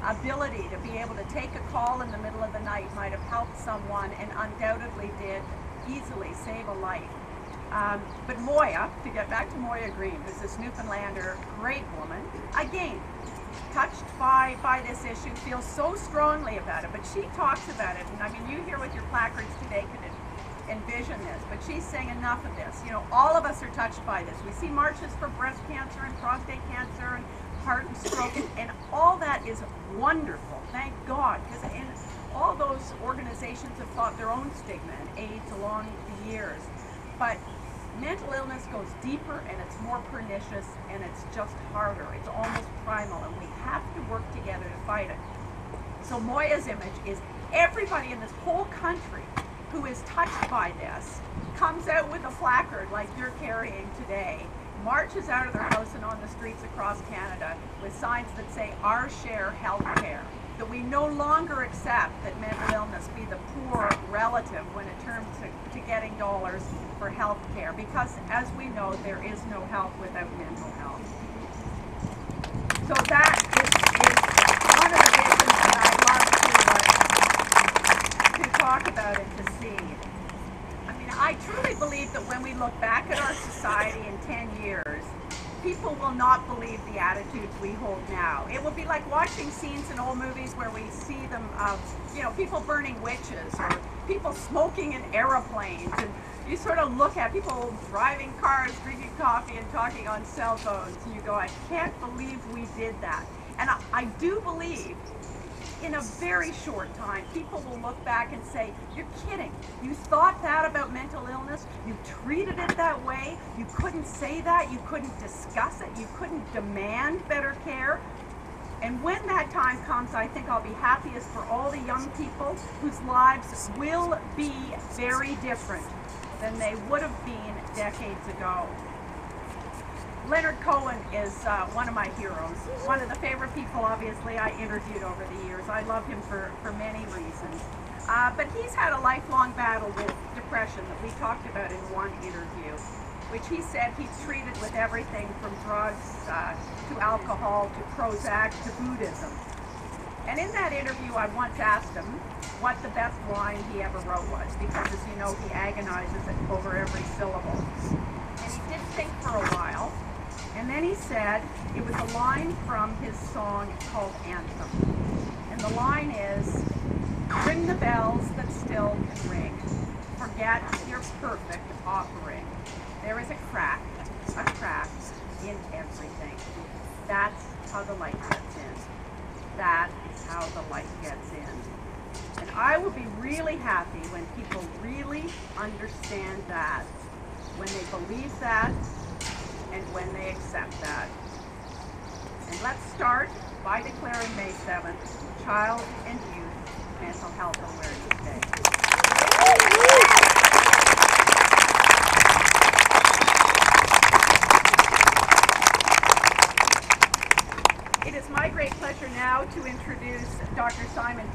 ability to be able to take a call in the middle of the night might have helped someone, and undoubtedly did easily save a life. But Moya, to get back to Moya Green, who's this Newfoundlander, great woman, again, touched by this issue, feels so strongly about it, but she talks about it, and I mean, you here with your placards today can envision this, but she's saying enough of this. You know, all of us are touched by this. We see marches for breast cancer and prostate cancer and heart and stroke, and all that is wonderful, thank God, because in all those organizations have fought their own stigma and AIDS along the years. But mental illness goes deeper, and it's more pernicious, and it's just harder. It's almost primal, and we have to work together to fight it. So Moya's image is everybody in this whole country who is touched by this comes out with a placard like you're carrying today, marches out of their house and on the streets across Canada with signs that say, "Our share healthcare," that we no longer accept that mental illness be the poor relative when it comes to getting dollars for health care, because as we know, there is no health without mental health. So that is one of the visions that I love to talk about and to see. I mean, I truly believe that when we look back at our society in 10 years, people will not believe the attitudes we hold now. It will be like watching scenes in old movies where we see them of, you know, people burning witches or people smoking in aeroplanes, and you sort of look at people driving cars, drinking coffee, and talking on cell phones, and you go, I can't believe we did that. And I do believe in a very short time, people will look back and say, you're kidding. You thought that about mental illness? You treated it that way? You couldn't say that? You couldn't discuss it? You couldn't demand better care? And when that time comes, I think I'll be happiest for all the young people whose lives will be very different than they would have been decades ago. Leonard Cohen is one of my heroes, one of the favorite people, obviously, I interviewed over the years. I love him for many reasons. But he's had a lifelong battle with depression that we talked about in one interview, which he said he's treated with everything from drugs to alcohol to Prozac to Buddhism. And in that interview, I once asked him what the best line he ever wrote was, because as you know, he agonizes over every syllable. And he did think for a while. And then he said it was a line from his song called Anthem. And the line is, ring the bells that still can ring. Forget your perfect offering. There is a crack in everything. That's how the light gets in. That is how the light gets in. And I will be really happy when people really understand that, when they believe that, and when they accept that. And let's start by declaring May 7th Child and Youth Mental Health Awareness Day. It is my great pleasure now to introduce Dr. Simon